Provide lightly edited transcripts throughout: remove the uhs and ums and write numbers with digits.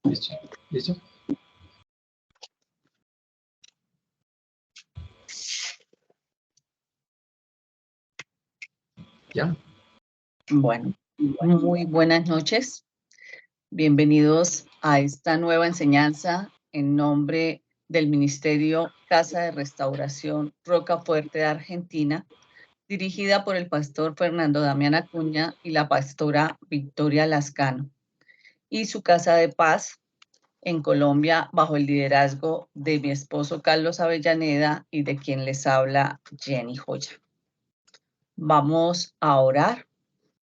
¿Listo? ¿Listo? ¿Ya? Bueno, muy buenas noches. Bienvenidos a esta nueva enseñanza en nombre del Ministerio Casa de Restauración Rocafuerte de Argentina, dirigida por el pastor Fernando Damián Acuña y la pastora Victoria Lascano, y su Casa de Paz en Colombia bajo el liderazgo de mi esposo Carlos Avellaneda y de quien les habla Jenny Joya. Vamos a orar.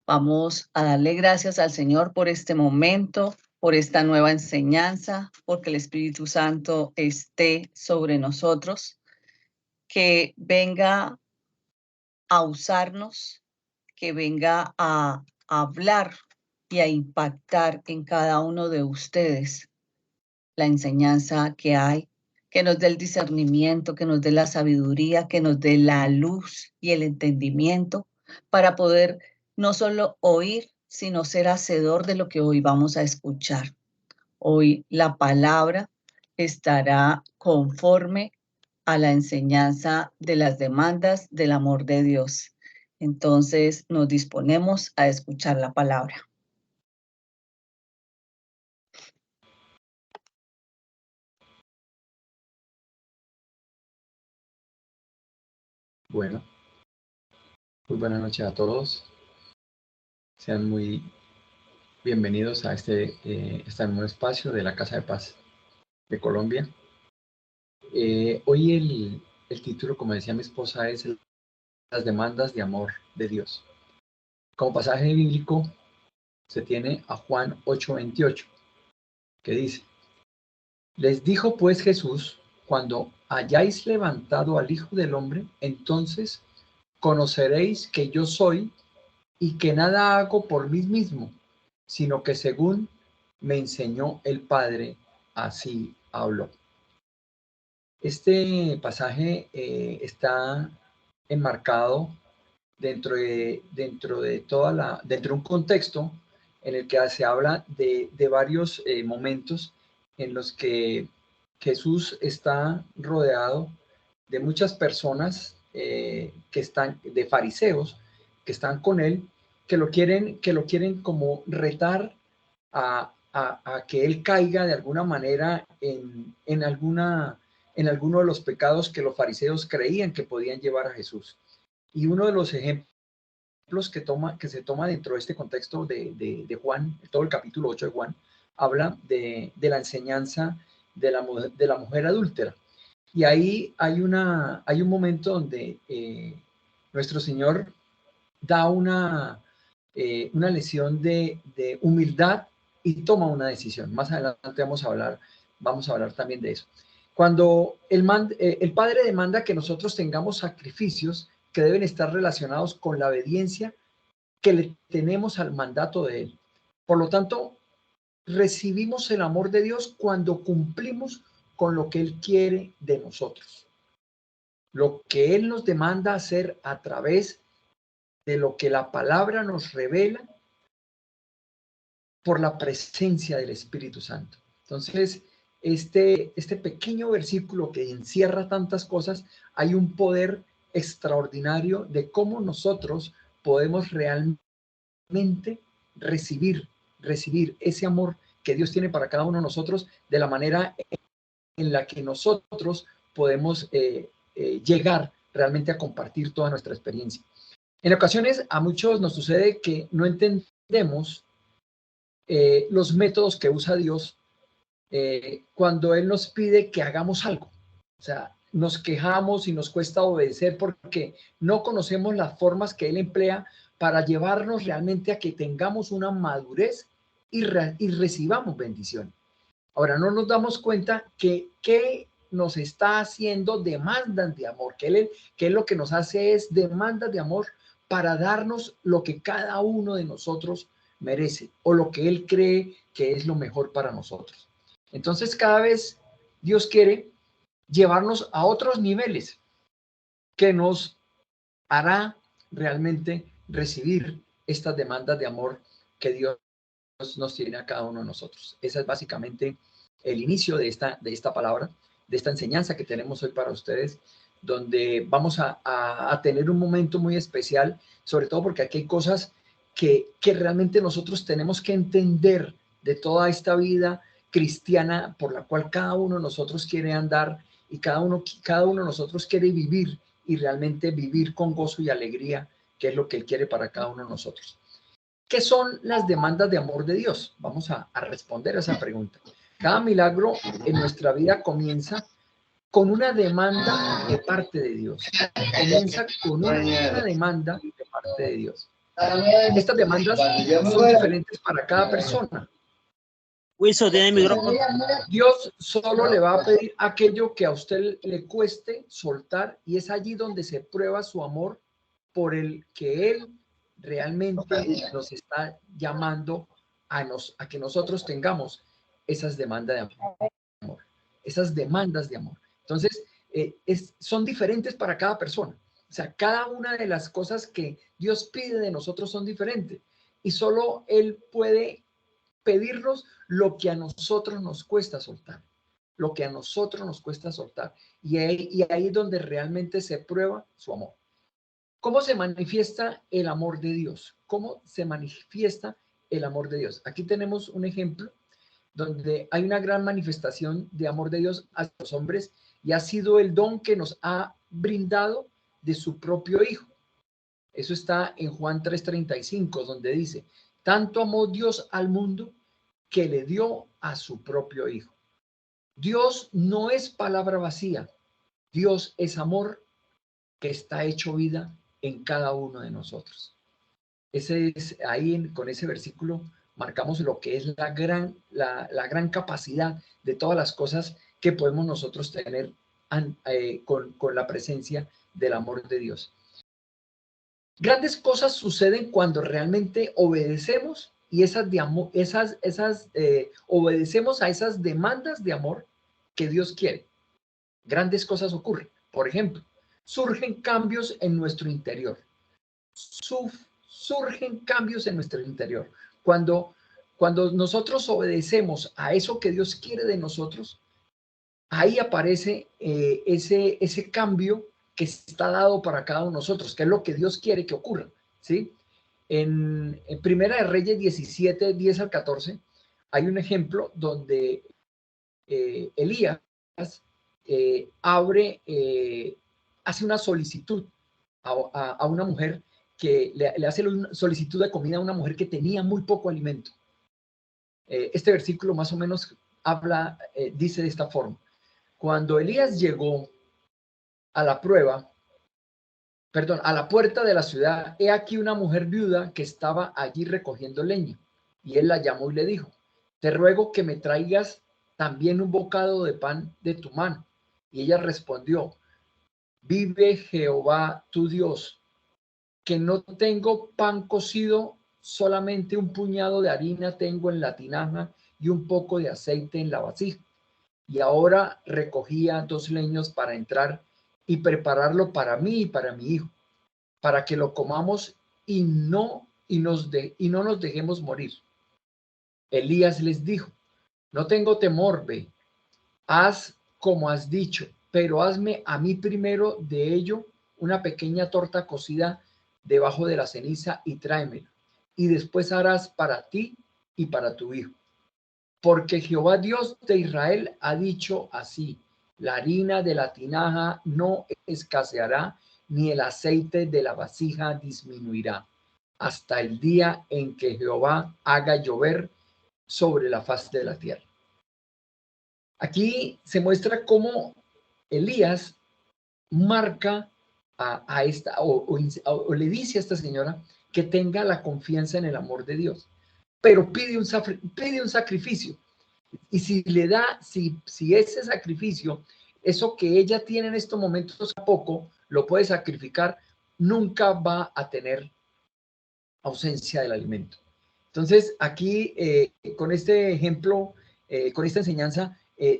Vamos a darle gracias al Señor por este momento, por esta nueva enseñanza, porque el Espíritu Santo esté sobre nosotros, que venga a usarnos, que venga a hablar y a impactar en cada uno de ustedes la enseñanza que hay, que nos dé el discernimiento, que nos dé la sabiduría, que nos dé la luz y el entendimiento para poder no solo oír, sino ser hacedor de lo que hoy vamos a escuchar. Hoy la palabra estará conforme a la enseñanza de las demandas del amor de Dios. Entonces nos disponemos a escuchar la palabra. Bueno, muy buenas noches a todos. Sean muy bienvenidos a este nuevo espacio de la Casa de Paz de Colombia. Hoy el título, como decía mi esposa, es las demandas de amor de Dios. Como pasaje bíblico se tiene a Juan 8:28, que dice: les dijo pues Jesús, cuando hayáis levantado al Hijo del Hombre, entonces conoceréis que yo soy y que nada hago por mí mismo, sino que según me enseñó el Padre, así hablo. Este pasaje está enmarcado dentro de un contexto en el que se habla de varios momentos en los que Jesús está rodeado de muchas personas que están, de fariseos, que están con él, que lo quieren como retar a que él caiga de alguna manera en alguno de los pecados que los fariseos creían que podían llevar a Jesús. Y uno de los ejemplos que se toma dentro de este contexto de Juan, todo el capítulo 8 de Juan, habla de la enseñanza de la mujer adúltera. Y ahí hay un momento donde nuestro Señor da una lección de humildad y toma una decisión. Más adelante vamos a hablar también de eso. Cuando el Padre demanda que nosotros tengamos sacrificios que deben estar relacionados con la obediencia que le tenemos al mandato de Él. Por lo tanto, recibimos el amor de Dios cuando cumplimos con lo que Él quiere de nosotros. Lo que Él nos demanda hacer a través de lo que la palabra nos revela por la presencia del Espíritu Santo. Entonces, este pequeño versículo que encierra tantas cosas, hay un poder extraordinario de cómo nosotros podemos realmente recibir ese amor que Dios tiene para cada uno de nosotros de la manera en la que nosotros podemos llegar realmente a compartir toda nuestra experiencia. En ocasiones a muchos nos sucede que no entendemos los métodos que usa Dios cuando Él nos pide que hagamos algo. O sea, nos quejamos y nos cuesta obedecer porque no conocemos las formas que Él emplea para llevarnos realmente a que tengamos una madurez y recibamos bendición. Ahora, no nos damos cuenta que nos está haciendo demandas de amor, que él lo que nos hace es demandas de amor para darnos lo que cada uno de nosotros merece o lo que Él cree que es lo mejor para nosotros. Entonces, cada vez Dios quiere llevarnos a otros niveles que nos hará realmente recibir estas demandas de amor que Dios nos tiene a cada uno de nosotros. Ese es básicamente el inicio de esta palabra, de esta enseñanza que tenemos hoy para ustedes, donde vamos a tener un momento muy especial, sobre todo porque aquí hay cosas que realmente nosotros tenemos que entender de toda esta vida cristiana por la cual cada uno de nosotros quiere andar y cada uno de nosotros quiere vivir y realmente vivir con gozo y alegría, que es lo que Él quiere para cada uno de nosotros. ¿Qué son las demandas de amor de Dios? Vamos a responder a esa pregunta. Cada milagro en nuestra vida comienza con una demanda de parte de Dios. Comienza con una demanda de parte de Dios. Estas demandas son diferentes para cada persona. Dios solo le va a pedir aquello que a usted le cueste soltar, y es allí donde se prueba su amor por el que Él realmente nos está llamando a que nosotros tengamos esas demandas de amor, esas demandas de amor. Entonces, son diferentes para cada persona. O sea, cada una de las cosas que Dios pide de nosotros son diferentes, y solo Él puede pedirnos lo que a nosotros nos cuesta soltar, lo que a nosotros nos cuesta soltar. Y ahí es donde realmente se prueba su amor. ¿Cómo se manifiesta el amor de Dios? ¿Cómo se manifiesta el amor de Dios? Aquí tenemos un ejemplo donde hay una gran manifestación de amor de Dios a los hombres, y ha sido el don que nos ha brindado de su propio Hijo. Eso está en Juan 3:35, donde dice: tanto amó Dios al mundo que le dio a su propio Hijo. Dios no es palabra vacía. Dios es amor que está hecho vida en cada uno de nosotros. Con ese versículo marcamos lo que es la gran capacidad de todas las cosas que podemos nosotros tener con la presencia del amor de Dios. Grandes cosas suceden cuando realmente obedecemos y obedecemos a esas demandas de amor que Dios quiere. Grandes cosas ocurren. Por ejemplo, surgen cambios en nuestro interior. Surgen cambios en nuestro interior. Cuando nosotros obedecemos a eso que Dios quiere de nosotros, ahí aparece ese cambio que está dado para cada uno de nosotros, que es lo que Dios quiere que ocurra, ¿sí? En Primera de Reyes 17, 10 al 14, hay un ejemplo donde Elías hace una solicitud a una mujer, que le hace una solicitud de comida a una mujer que tenía muy poco alimento. Este versículo más o menos dice de esta forma: cuando Elías llegó a la puerta de la ciudad, he aquí una mujer viuda que estaba allí recogiendo leña. Y él la llamó y le dijo: te ruego que me traigas también un bocado de pan de tu mano. Y ella respondió: vive Jehová tu Dios, que no tengo pan cocido, solamente un puñado de harina tengo en la tinaja y un poco de aceite en la vasija. Y ahora recogía 2 leños para entrar y prepararlo para mí y para mi hijo, para que lo comamos y no nos dejemos morir. Elías les dijo: no tengo temor, ve, haz como has dicho, pero hazme a mí primero de ello una pequeña torta cocida debajo de la ceniza y tráemela, y después harás para ti y para tu hijo. Porque Jehová Dios de Israel ha dicho así: la harina de la tinaja no escaseará, ni el aceite de la vasija disminuirá, hasta el día en que Jehová haga llover sobre la faz de la tierra. Aquí se muestra cómo Elías marca a esta, o le dice a esta señora que tenga la confianza en el amor de Dios, pero pide un sacrificio. Y si ese sacrificio, eso que ella tiene en estos momentos a poco, lo puede sacrificar, nunca va a tener ausencia del alimento. Entonces, aquí con este ejemplo, con esta enseñanza,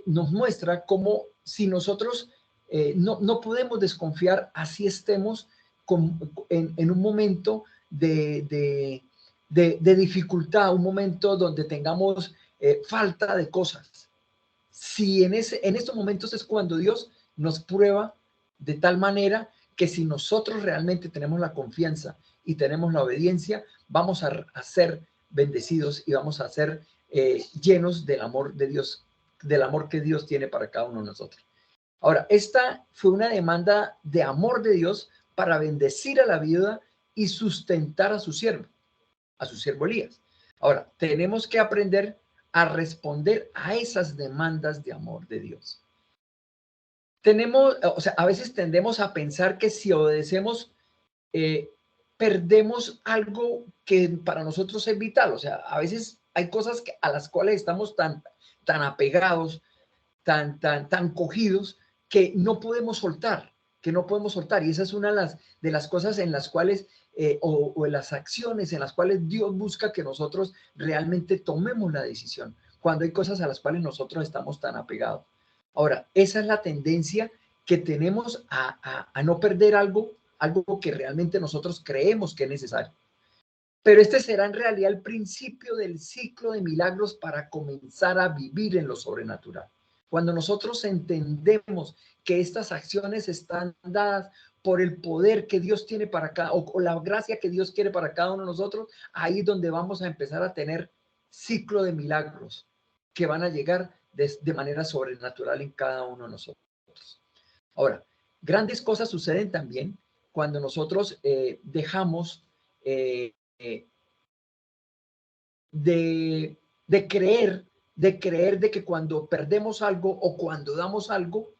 nos muestra cómo si nosotros no podemos desconfiar, así estemos en un momento de de dificultad, un momento donde tengamos falta de cosas. Si en estos momentos es cuando Dios nos prueba de tal manera que si nosotros realmente tenemos la confianza y tenemos la obediencia, vamos a ser bendecidos y vamos a ser llenos del amor de Dios, del amor que Dios tiene para cada uno de nosotros. Ahora, esta fue una demanda de amor de Dios para bendecir a la viuda y sustentar a su siervo Elías. Ahora, tenemos que aprender a responder a esas demandas de amor de Dios. A veces tendemos a pensar que si obedecemos, perdemos algo que para nosotros es vital. O sea, a veces hay cosas a las cuales estamos tan apegados, tan cogidos, que no podemos soltar, Y esa es una de las cosas en las cuales, o en las acciones en las cuales Dios busca que nosotros realmente tomemos la decisión, cuando hay cosas a las cuales nosotros estamos tan apegados. Ahora, esa es la tendencia que tenemos a no perder algo que realmente nosotros creemos que es necesario. Pero este será en realidad el principio del ciclo de milagros para comenzar a vivir en lo sobrenatural. Cuando nosotros entendemos que estas acciones están dadas por el poder que Dios tiene para cada, o la gracia que Dios quiere para cada uno de nosotros, ahí es donde vamos a empezar a tener ciclo de milagros que van a llegar de manera sobrenatural en cada uno de nosotros. Ahora, grandes cosas suceden también cuando nosotros dejamos de creer de que cuando perdemos algo o cuando damos algo,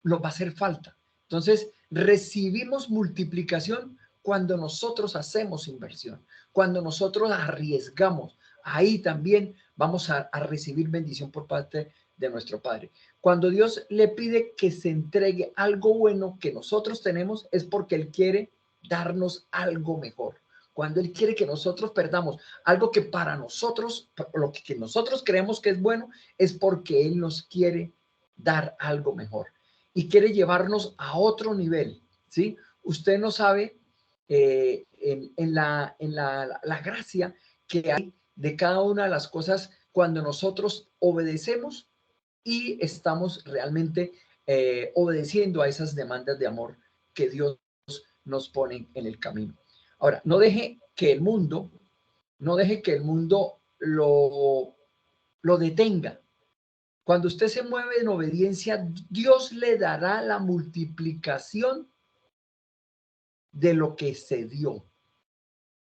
nos va a hacer falta. Entonces, recibimos multiplicación cuando nosotros hacemos inversión, cuando nosotros arriesgamos. Ahí también vamos a recibir bendición por parte de nuestro Padre. Cuando Dios le pide que se entregue algo bueno que nosotros tenemos, es porque Él quiere darnos algo mejor. Cuando Él quiere que nosotros perdamos algo que para nosotros, lo que nosotros creemos que es bueno, es porque Él nos quiere dar algo mejor y quiere llevarnos a otro nivel, ¿sí? Usted no sabe en la gracia que hay de cada una de las cosas cuando nosotros obedecemos y estamos realmente obedeciendo a esas demandas de amor que Dios nos pone en el camino. Ahora, no deje que el mundo lo detenga. Cuando usted se mueve en obediencia, Dios le dará la multiplicación de lo que se dio.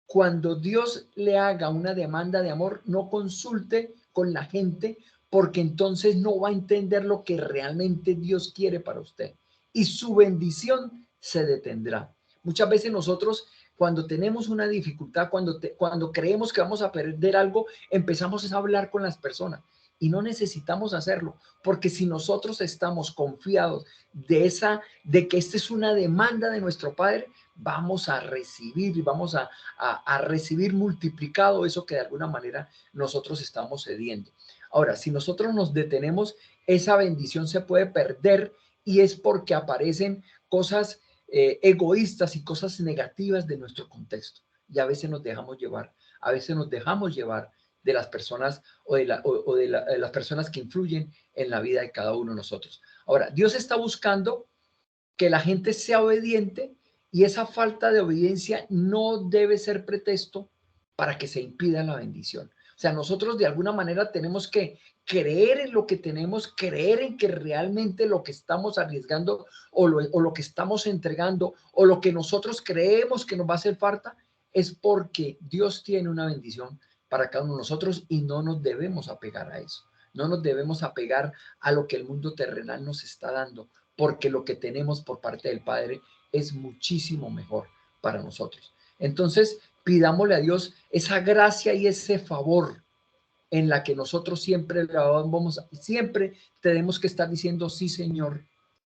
Cuando Dios le haga una demanda de amor, no consulte con la gente, porque entonces no va a entender lo que realmente Dios quiere para usted y su bendición se detendrá. Muchas veces nosotros, cuando tenemos una dificultad, cuando creemos que vamos a perder algo, empezamos a hablar con las personas y no necesitamos hacerlo, porque si nosotros estamos confiados de que esta es una demanda de nuestro Padre, vamos a recibir y vamos a recibir multiplicado eso que de alguna manera nosotros estamos cediendo. Ahora, si nosotros nos detenemos, esa bendición se puede perder y es porque aparecen cosas egoístas y cosas negativas de nuestro contexto. Y a veces nos dejamos llevar, de las personas de las personas que influyen en la vida de cada uno de nosotros. Ahora, Dios está buscando que la gente sea obediente y esa falta de obediencia no debe ser pretexto para que se impida la bendición. O sea, nosotros de alguna manera tenemos que creer en lo que tenemos, creer en que realmente lo que estamos arriesgando o lo que estamos entregando o lo que nosotros creemos que nos va a hacer falta es porque Dios tiene una bendición para cada uno de nosotros y no nos debemos apegar a eso. No nos debemos apegar a lo que el mundo terrenal nos está dando, porque lo que tenemos por parte del Padre es muchísimo mejor para nosotros. Entonces, pidámosle a Dios esa gracia y ese favor en la que nosotros siempre tenemos que estar diciendo sí, Señor,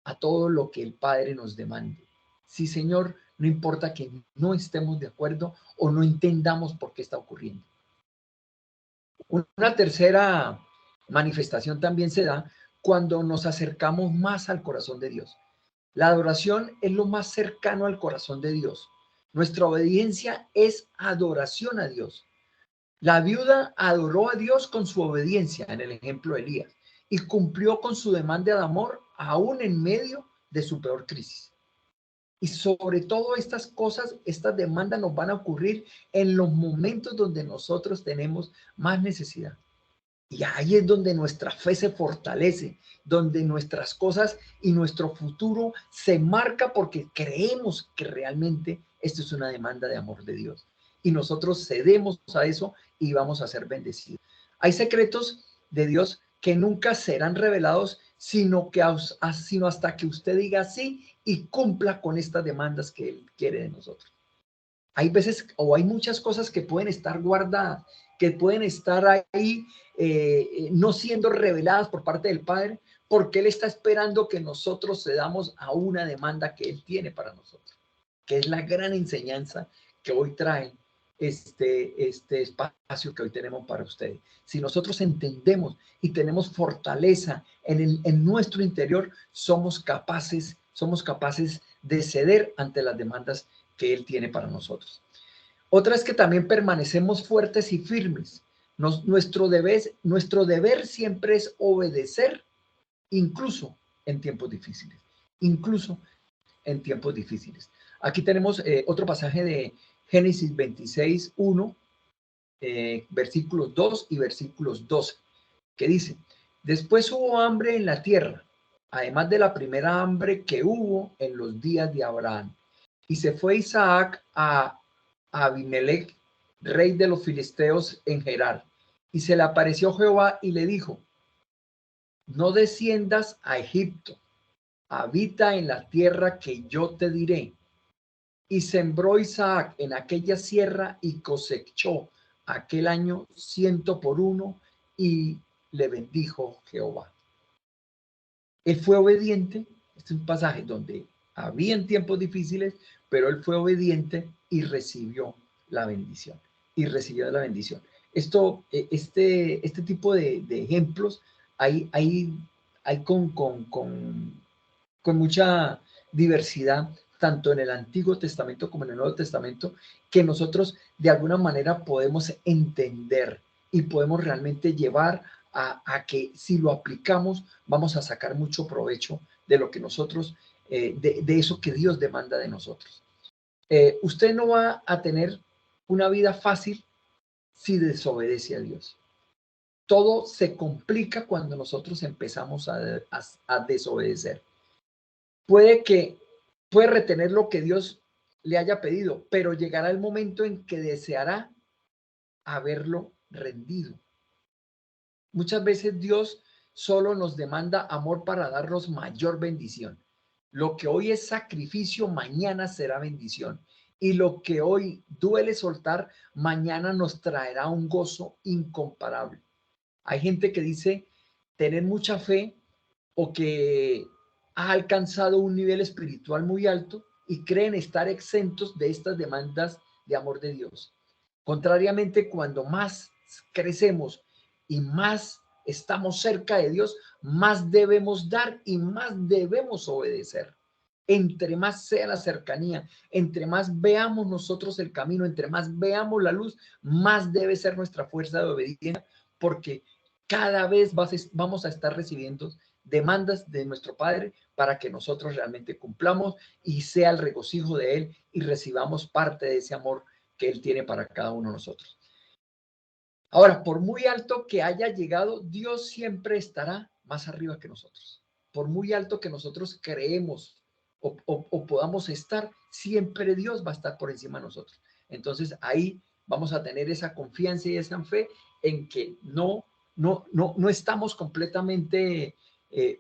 a todo lo que el Padre nos demande. Sí, Señor, no importa que no estemos de acuerdo o no entendamos por qué está ocurriendo. Una tercera manifestación también se da cuando nos acercamos más al corazón de Dios. La adoración es lo más cercano al corazón de Dios. Nuestra obediencia es adoración a Dios. La viuda adoró a Dios con su obediencia en el ejemplo de Elías y cumplió con su demanda de amor aún en medio de su peor crisis. Y sobre todo estas cosas, estas demandas nos van a ocurrir en los momentos donde nosotros tenemos más necesidad. Y ahí es donde nuestra fe se fortalece, donde nuestras cosas y nuestro futuro se marca porque creemos que realmente esto es una demanda de amor de Dios. Y nosotros cedemos a eso y vamos a ser bendecidos. Hay secretos de Dios que nunca serán revelados, sino hasta que usted diga sí y cumpla con estas demandas que Él quiere de nosotros. Hay veces o hay muchas cosas que pueden estar guardadas, que pueden estar ahí no siendo reveladas por parte del Padre, porque Él está esperando que nosotros cedamos a una demanda que Él tiene para nosotros, que es la gran enseñanza que hoy trae este espacio que hoy tenemos para ustedes. Si nosotros entendemos y tenemos fortaleza en nuestro interior, somos capaces de ceder ante las demandas que Él tiene para nosotros. Otra es que también permanecemos fuertes y firmes. Nuestro deber siempre es obedecer, incluso en tiempos difíciles. Incluso en tiempos difíciles. Aquí tenemos otro pasaje de Génesis 26, 1, versículos 2 y versículos 12, que dice: después hubo hambre en la tierra, además de la primera hambre que hubo en los días de Abraham. Y se fue Isaac a Abimelech, rey de los filisteos en Gerar. Y se le apareció Jehová y le dijo: no desciendas a Egipto, habita en la tierra que yo te diré. Y sembró Isaac en aquella sierra y cosechó aquel año 100 por 1, y le bendijo Jehová. Él fue obediente. Este es un pasaje donde había tiempos difíciles, pero él fue obediente y recibió la bendición. Este tipo de ejemplos hay con mucha diversidad, tanto en el Antiguo Testamento como en el Nuevo Testamento, que nosotros de alguna manera podemos entender y podemos realmente llevar a que si lo aplicamos vamos a sacar mucho provecho de lo que nosotros, de eso que Dios demanda de nosotros. Usted no va a tener una vida fácil si desobedece a Dios. Todo se complica cuando nosotros empezamos a desobedecer. Puede retener lo que Dios le haya pedido, pero llegará el momento en que deseará haberlo rendido. Muchas veces Dios solo nos demanda amor para darnos mayor bendición. Lo que hoy es sacrificio, mañana será bendición. Y lo que hoy duele soltar, mañana nos traerá un gozo incomparable. Hay gente que dice tener mucha fe o que ha alcanzado un nivel espiritual muy alto y creen estar exentos de estas demandas de amor de Dios. Contrariamente, cuando más crecemos y más estamos cerca de Dios, más debemos dar y más debemos obedecer. Entre más sea la cercanía, entre más veamos nosotros el camino, entre más veamos la luz, más debe ser nuestra fuerza de obediencia, porque cada vez vamos a estar recibiendo demandas de nuestro Padre para que nosotros realmente cumplamos y sea el regocijo de Él y recibamos parte de ese amor que Él tiene para cada uno de nosotros. Ahora, por muy alto que haya llegado, Dios siempre estará más arriba que nosotros. Por muy alto que nosotros creemos o podamos estar, siempre Dios va a estar por encima de nosotros. Entonces ahí vamos a tener esa confianza y esa fe en que no estamos completamente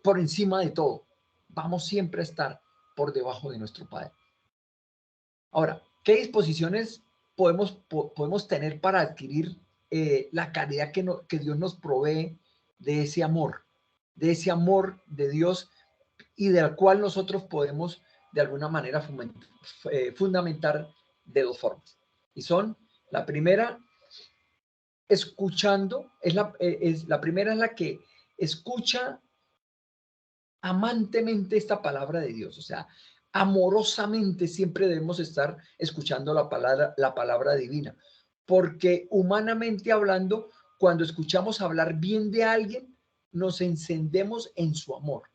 por encima de todo. Vamos siempre a estar por debajo de nuestro Padre. Ahora, ¿qué disposiciones podemos tener para adquirir la caridad que Dios nos provee de ese amor de Dios, y del cual nosotros podemos de alguna manera fundamentar de dos formas? Y son, la primera, escuchando, la primera es la que escucha amantemente esta palabra de Dios, o sea, amorosamente siempre debemos estar escuchando la palabra divina, porque humanamente hablando, cuando escuchamos hablar bien de alguien, nos encendemos en su amor.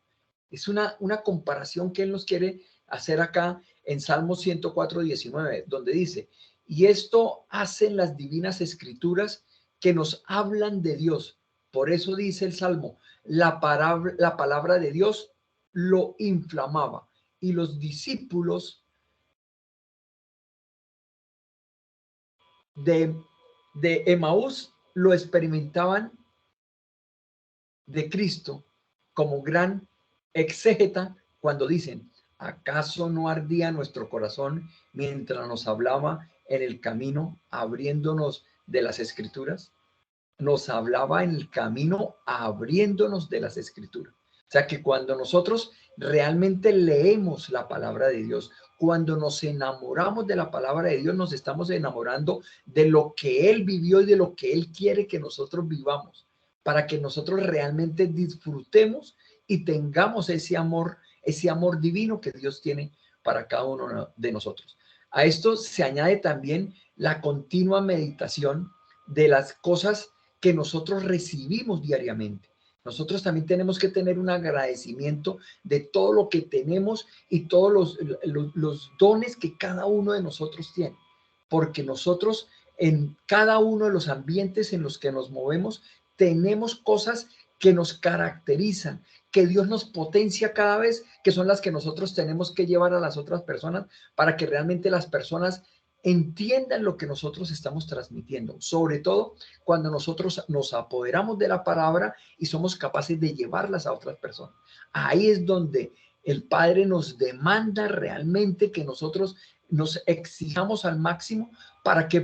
Es una comparación que él nos quiere hacer acá en Salmo 104:19, donde dice, y esto hacen las divinas escrituras que nos hablan de Dios. Por eso dice el Salmo, la palabra de Dios lo inflamaba y los discípulos de Emaús lo experimentaban de Cristo como gran exégeta cuando dicen, ¿acaso no ardía nuestro corazón mientras nos hablaba en el camino, abriéndonos de las escrituras? Nos hablaba en el camino, abriéndonos de las escrituras. O sea que cuando nosotros realmente leemos la palabra de Dios, cuando nos enamoramos de la palabra de Dios, nos estamos enamorando de lo que Él vivió y de lo que Él quiere que nosotros vivamos, para que nosotros realmente disfrutemos y tengamos ese amor divino que Dios tiene para cada uno de nosotros. A esto se añade también la continua meditación de las cosas que nosotros recibimos diariamente. Nosotros también tenemos que tener un agradecimiento de todo lo que tenemos y todos los dones que cada uno de nosotros tiene, porque nosotros en cada uno de los ambientes en los que nos movemos tenemos cosas que nos caracterizan, que Dios nos potencia cada vez, que son las que nosotros tenemos que llevar a las otras personas para que realmente las personas entiendan lo que nosotros estamos transmitiendo, sobre todo cuando nosotros nos apoderamos de la palabra y somos capaces de llevarlas a otras personas. Ahí es donde el Padre nos demanda realmente que nosotros nos exijamos al máximo para que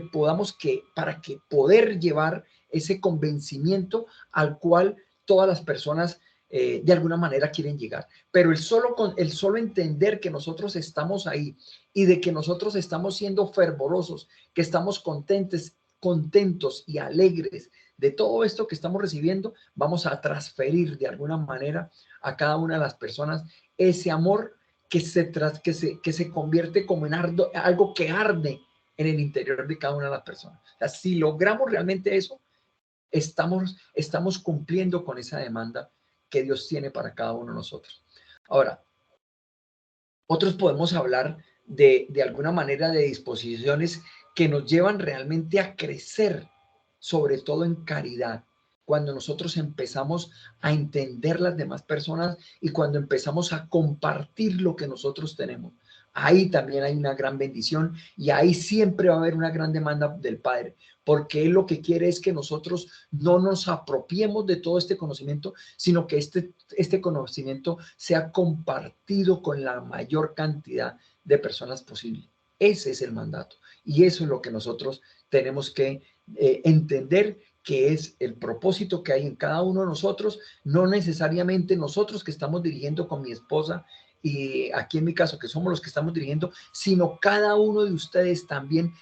para que poder llevar ese convencimiento al cual todas las personas de alguna manera quieren llegar. Pero el solo entender que nosotros estamos ahí y de que nosotros estamos siendo fervorosos, que estamos contentos y alegres de todo esto que estamos recibiendo, vamos a transferir de alguna manera a cada una de las personas ese amor que se convierte como en algo que arde en el interior de cada una de las personas. O sea, si logramos realmente eso, estamos cumpliendo con esa demanda que Dios tiene para cada uno de nosotros. Ahora, otros podemos hablar de alguna manera de disposiciones que nos llevan realmente a crecer, sobre todo en caridad. Cuando nosotros empezamos a entender las demás personas y cuando empezamos a compartir lo que nosotros tenemos, ahí también hay una gran bendición y ahí siempre va a haber una gran demanda del Padre, porque Él lo que quiere es que nosotros no nos apropiemos de todo este conocimiento, sino que este conocimiento sea compartido con la mayor cantidad de personas posible. Ese es el mandato y eso es lo que nosotros tenemos que entender, que es el propósito que hay en cada uno de nosotros, no necesariamente nosotros que estamos dirigiendo con mi esposa y aquí en mi caso que somos los que estamos dirigiendo, sino cada uno de ustedes también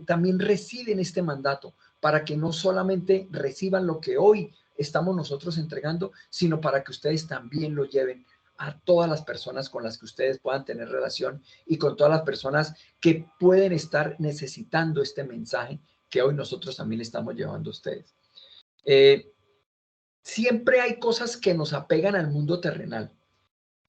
también reciben este mandato para que no solamente reciban lo que hoy estamos nosotros entregando, sino para que ustedes también lo lleven a todas las personas con las que ustedes puedan tener relación y con todas las personas que pueden estar necesitando este mensaje que hoy nosotros también estamos llevando a ustedes. Siempre hay cosas que nos apegan al mundo terrenal,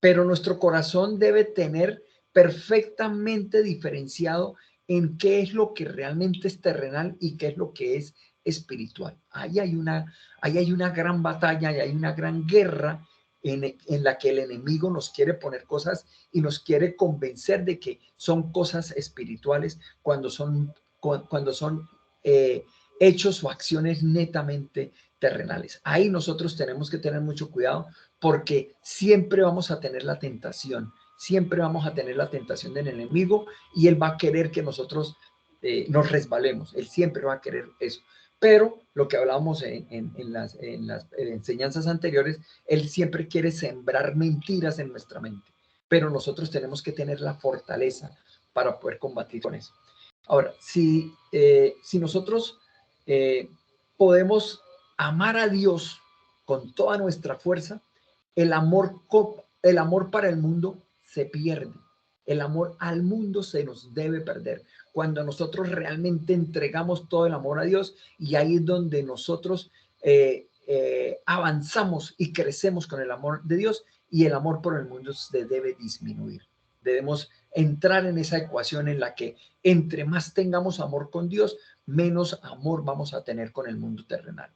pero nuestro corazón debe tener perfectamente diferenciado en qué es lo que realmente es terrenal y qué es lo que es espiritual. Ahí hay una gran batalla y hay una gran guerra en la que el enemigo nos quiere poner cosas y nos quiere convencer de que son cosas espirituales cuando son hechos o acciones netamente terrenales. Ahí nosotros tenemos que tener mucho cuidado porque siempre vamos a tener la tentación, siempre vamos a tener la tentación del enemigo y él va a querer que nosotros nos resbalemos, él siempre va a querer eso. Pero lo que hablábamos en las enseñanzas anteriores, él siempre quiere sembrar mentiras en nuestra mente, pero nosotros tenemos que tener la fortaleza para poder combatir con eso. Ahora, si nosotros podemos amar a Dios con toda nuestra fuerza, el amor para el mundo se pierde. El amor al mundo se nos debe perder. Cuando nosotros realmente entregamos todo el amor a Dios, y ahí es donde nosotros avanzamos y crecemos con el amor de Dios, y el amor por el mundo se debe disminuir. Debemos entrar en esa ecuación en la que entre más tengamos amor con Dios, menos amor vamos a tener con el mundo terrenal.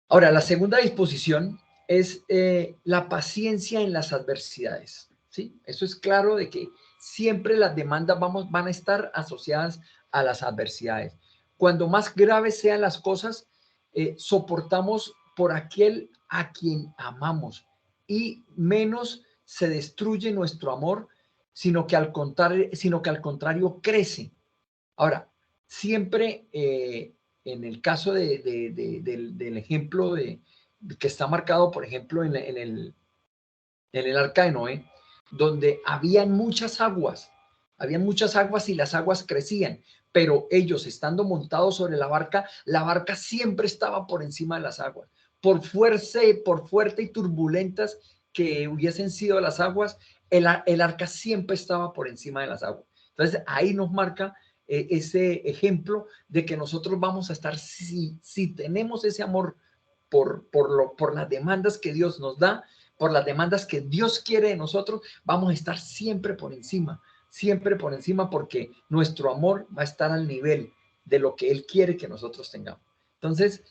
Ahora, la segunda disposición es la paciencia en las adversidades, ¿sí? Eso es claro de que siempre las demandas van a estar asociadas a las adversidades. Cuando más graves sean las cosas, soportamos por aquel a quien amamos, y menos se destruye nuestro amor, sino que al contrario crece. Ahora, siempre en el caso del ejemplo que está marcado, por ejemplo, en el arca de Noé, donde habían muchas aguas y las aguas crecían, pero ellos estando montados sobre la barca siempre estaba por encima de las aguas. Por fuerte y turbulentas que hubiesen sido las aguas, el arca siempre estaba por encima de las aguas. Entonces ahí nos marca ese ejemplo de que nosotros vamos a estar, si tenemos ese amor por las demandas que Dios nos da, por las demandas que Dios quiere de nosotros, vamos a estar siempre por encima, porque nuestro amor va a estar al nivel de lo que Él quiere que nosotros tengamos. Entonces,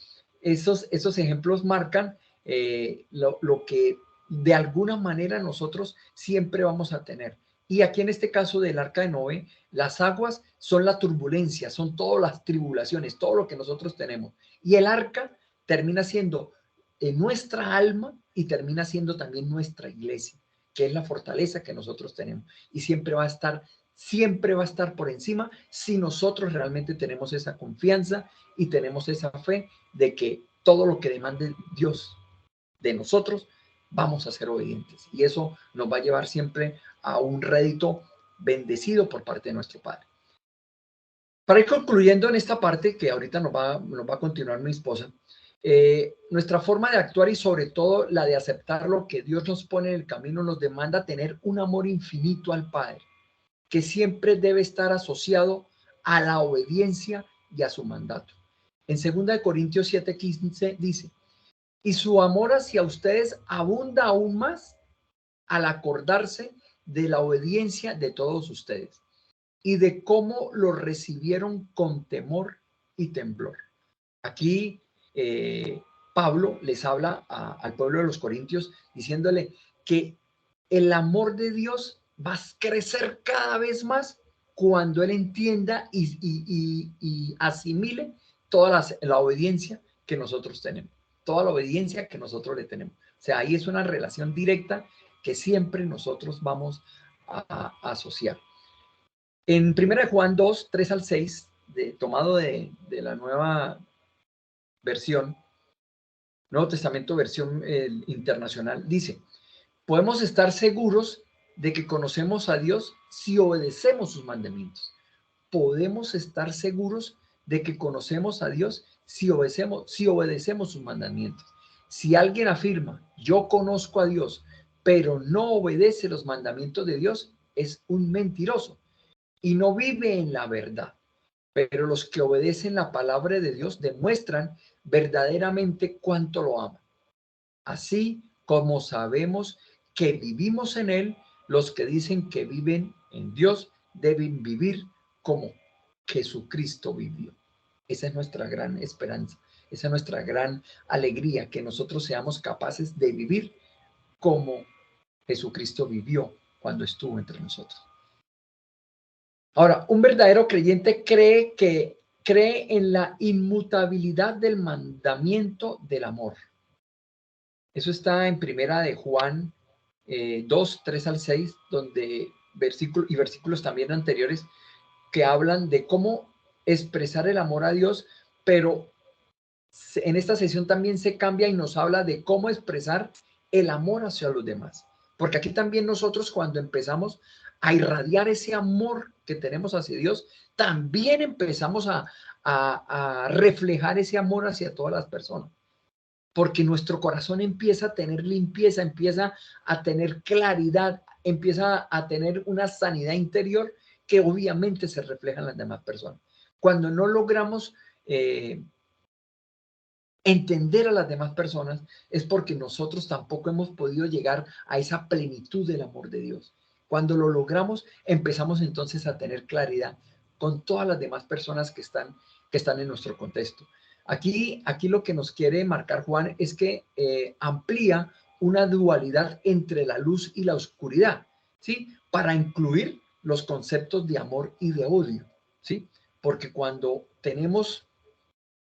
esos ejemplos marcan lo que de alguna manera nosotros siempre vamos a tener. Y aquí en este caso del arca de Noé, las aguas son la turbulencia, son todas las tribulaciones, todo lo que nosotros tenemos. Y el arca termina siendo nuestra alma, y termina siendo también nuestra iglesia, que es la fortaleza que nosotros tenemos. Y siempre va a estar por encima si nosotros realmente tenemos esa confianza y tenemos esa fe de que todo lo que demande Dios de nosotros, vamos a ser obedientes. Y eso nos va a llevar siempre a un rédito bendecido por parte de nuestro Padre. Para ir concluyendo en esta parte, que ahorita nos va a continuar mi esposa, nuestra forma de actuar y sobre todo la de aceptar lo que Dios nos pone en el camino nos demanda tener un amor infinito al Padre, que siempre debe estar asociado a la obediencia y a su mandato. En 2 Corintios 7:15 dice: y su amor hacia ustedes abunda aún más al acordarse de la obediencia de todos ustedes y de cómo lo recibieron con temor y temblor. Aquí Pablo les habla al pueblo de los Corintios diciéndole que el amor de Dios va a crecer cada vez más cuando él entienda y asimile toda la obediencia que nosotros tenemos, toda la obediencia que nosotros le tenemos. O sea, ahí es una relación directa que siempre nosotros vamos a asociar. En 1 Juan 2, 3 al 6, tomado de la nueva versión, Nuevo Testamento versión internacional, dice: podemos estar seguros de que conocemos a Dios si obedecemos sus mandamientos. Podemos estar seguros de que conocemos a Dios si obedecemos sus mandamientos. Si alguien afirma, yo conozco a Dios, pero no obedece los mandamientos de Dios, es un mentiroso y no vive en la verdad. Pero los que obedecen la palabra de Dios demuestran verdaderamente cuánto lo aman. Así como sabemos que vivimos en Él, los que dicen que viven en Dios deben vivir como Jesucristo vivió. Esa es nuestra gran esperanza, esa es nuestra gran alegría, que nosotros seamos capaces de vivir como Jesucristo vivió cuando estuvo entre nosotros. Ahora, un verdadero creyente cree en la inmutabilidad del mandamiento del amor. Eso está en Primera de Juan 2, 3 al 6, donde versículos también anteriores que hablan de cómo expresar el amor a Dios, pero en esta sesión también se cambia y nos habla de cómo expresar el amor hacia los demás. Porque aquí también nosotros, cuando empezamos a irradiar ese amor que tenemos hacia Dios, también empezamos a reflejar ese amor hacia todas las personas. Porque nuestro corazón empieza a tener limpieza, empieza a tener claridad, empieza a tener una sanidad interior que obviamente se refleja en las demás personas. Cuando no logramos entender a las demás personas, es porque nosotros tampoco hemos podido llegar a esa plenitud del amor de Dios. Cuando lo logramos, empezamos entonces a tener claridad con todas las demás personas que están en nuestro contexto. Aquí lo que nos quiere marcar Juan es que amplía una dualidad entre la luz y la oscuridad, ¿sí? Para incluir los conceptos de amor y de odio, ¿sí? Porque cuando tenemos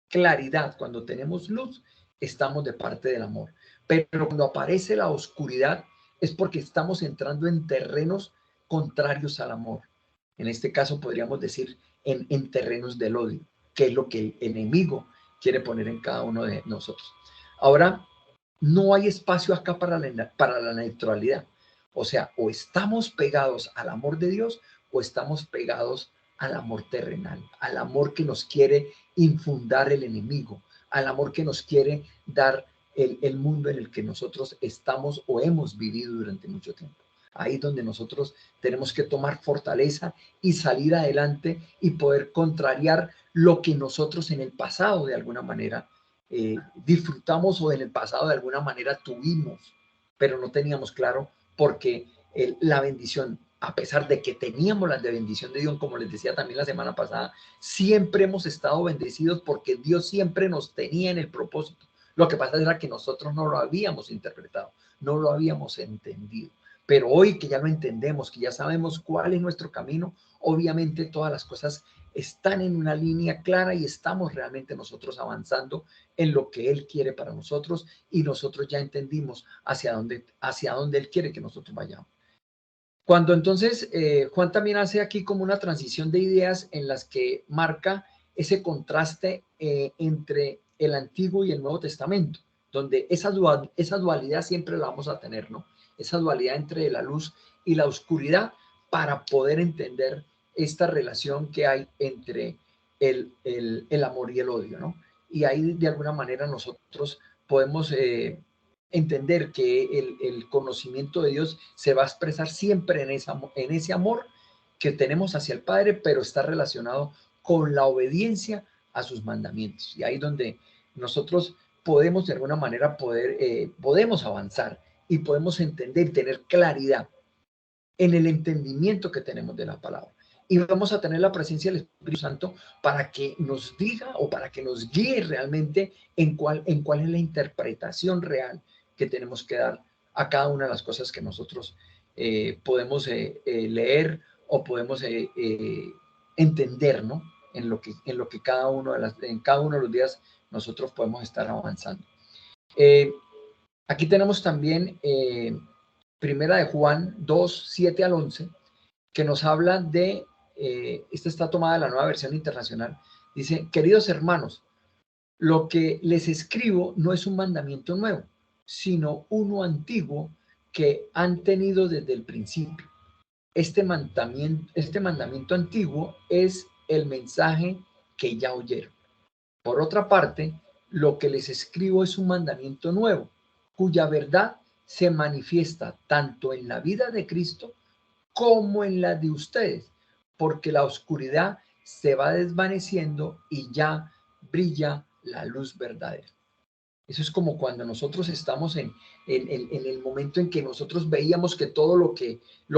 claridad, cuando tenemos luz, estamos de parte del amor. Pero cuando aparece la oscuridad es porque estamos entrando en terrenos contrarios al amor. En este caso podríamos decir en terrenos del odio, que es lo que el enemigo quiere poner en cada uno de nosotros. Ahora, no hay espacio acá para la neutralidad. O sea, o estamos pegados al amor de Dios o estamos pegados al amor terrenal, al amor que nos quiere infundar el enemigo, al amor que nos quiere dar el mundo en el que nosotros estamos o hemos vivido durante mucho tiempo. Ahí es donde nosotros tenemos que tomar fortaleza y salir adelante y poder contrariar lo que nosotros en el pasado de alguna manera disfrutamos o en el pasado de alguna manera tuvimos, pero no teníamos claro porque la bendición, a pesar de que teníamos la de bendición de Dios, como les decía también la semana pasada, siempre hemos estado bendecidos porque Dios siempre nos tenía en el propósito. Lo que pasa era que nosotros no lo habíamos interpretado, no lo habíamos entendido. Pero hoy que ya lo entendemos, que ya sabemos cuál es nuestro camino, obviamente todas las cosas están en una línea clara y estamos realmente nosotros avanzando en lo que Él quiere para nosotros y nosotros ya entendimos hacia dónde Él quiere que nosotros vayamos. Cuando entonces Juan también hace aquí como una transición de ideas en las que marca ese contraste entre el Antiguo y el Nuevo Testamento, donde esa dualidad siempre la vamos a tener, ¿no? Esa dualidad entre la luz y la oscuridad para poder entender esta relación que hay entre el amor y el odio, ¿no? Y ahí de alguna manera nosotros podemos entender que el conocimiento de Dios se va a expresar siempre en ese amor que tenemos hacia el Padre, pero está relacionado con la obediencia a sus mandamientos. Y ahí es donde nosotros podemos de alguna manera podemos avanzar y podemos entender, tener claridad en el entendimiento que tenemos de la palabra. Y vamos a tener la presencia del Espíritu Santo para que nos diga o para que nos guíe realmente en cuál es la interpretación real que tenemos que dar a cada una de las cosas que nosotros podemos leer o podemos entender, ¿no? En lo que en cada uno de los días nosotros podemos estar avanzando. Aquí tenemos también Primera de Juan 2, 7 al 11, que nos habla de, esta está tomada de la Nueva Versión Internacional, dice: queridos hermanos, lo que les escribo no es un mandamiento nuevo, sino uno antiguo que han tenido desde el principio. Este mandamiento antiguo es el mensaje que ya oyeron. Por otra parte, lo que les escribo es un mandamiento nuevo, cuya verdad se manifiesta tanto en la vida de Cristo como en la de ustedes, porque la oscuridad se va desvaneciendo y ya brilla la luz verdadera. Eso es como cuando nosotros estamos en el momento en que nosotros veíamos que todo lo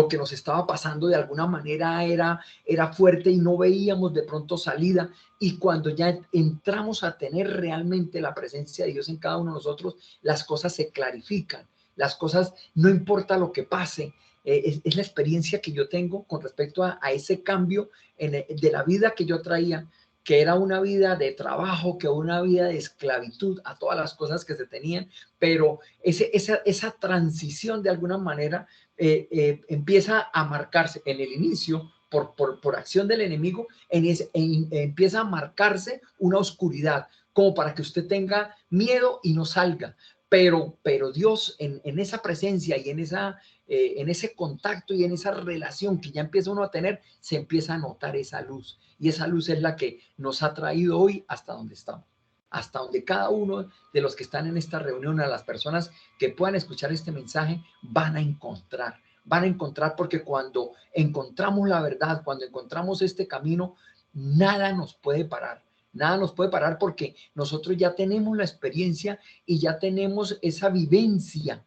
que nos estaba pasando de alguna manera era fuerte y no veíamos de pronto salida. Y cuando ya entramos a tener realmente la presencia de Dios en cada uno de nosotros, las cosas se clarifican. Las cosas, no importa lo que pase, es la experiencia que yo tengo con respecto a ese cambio de la vida que yo traía, que era una vida de trabajo, que una vida de esclavitud a todas las cosas que se tenían, pero esa transición de alguna manera empieza a marcarse en el inicio por acción del enemigo, empieza a marcarse una oscuridad, como para que usted tenga miedo y no salga. Pero Dios en esa presencia y en ese contacto y en esa relación que ya empieza uno a tener, se empieza a notar esa luz. Y esa luz es la que nos ha traído hoy hasta donde estamos. Hasta donde cada uno de los que están en esta reunión, a las personas que puedan escuchar este mensaje, van a encontrar, van a encontrar, porque cuando encontramos la verdad, cuando encontramos este camino, nada nos puede parar. Nada nos puede parar porque nosotros ya tenemos la experiencia y ya tenemos esa vivencia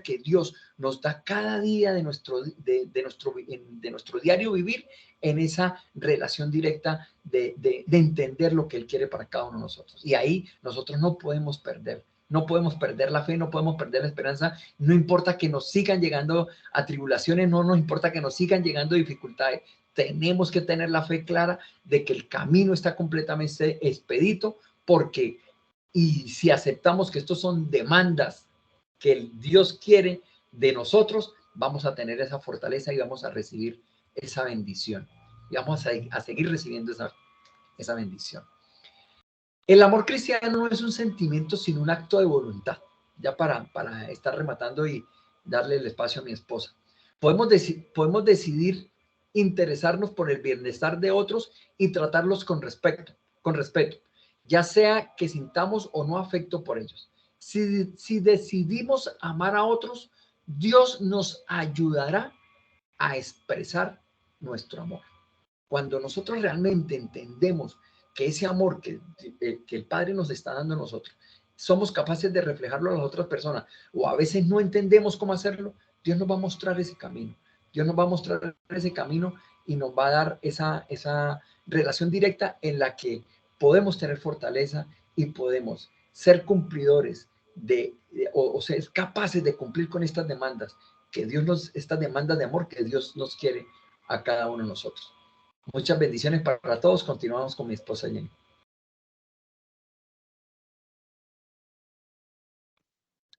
que Dios nos da cada día de nuestro diario vivir, en esa relación directa de entender lo que Él quiere para cada uno de nosotros. Y ahí nosotros no podemos perder. No podemos perder la fe, no podemos perder la esperanza. No importa que nos sigan llegando atribulaciones, no nos importa que nos sigan llegando dificultades. Tenemos que tener la fe clara de que el camino está completamente expedito, porque, y si aceptamos que estos son demandas que el Dios quiere de nosotros, vamos a tener esa fortaleza y vamos a recibir esa bendición. Y vamos a seguir recibiendo esa bendición. El amor cristiano no es un sentimiento, sino un acto de voluntad. Ya para estar rematando y darle el espacio a mi esposa. Podemos decidir interesarnos por el bienestar de otros y tratarlos con respeto, ya sea que sintamos o no afecto por ellos. Si decidimos amar a otros, Dios nos ayudará a expresar nuestro amor. Cuando nosotros realmente entendemos que ese amor que el Padre nos está dando a nosotros, somos capaces de reflejarlo a las otras personas, o a veces no entendemos cómo hacerlo, Dios nos va a mostrar ese camino. Dios nos va a mostrar ese camino y nos va a dar esa relación directa en la que podemos tener fortaleza y podemos ser cumplidores o ser capaces de cumplir con estas demandas estas demandas de amor que Dios nos quiere a cada uno de nosotros. Muchas bendiciones para todos. Continuamos con mi esposa Jenny.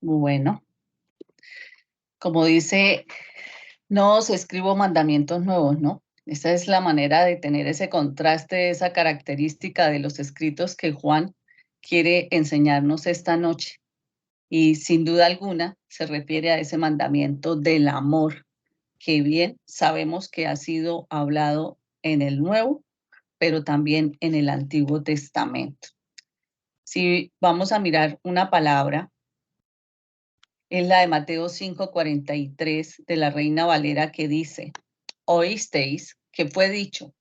Bueno, como dice, no os escribo mandamientos nuevos, ¿no? Esa es la manera de tener ese contraste, esa característica de los escritos que Juan quiere enseñarnos esta noche. Y sin duda alguna se refiere a ese mandamiento del amor, que bien sabemos que ha sido hablado en el Nuevo, pero también en el Antiguo Testamento. Si vamos a mirar una palabra, es la de Mateo 5:43 de la Reina Valera, que dice: oísteis que fue dicho,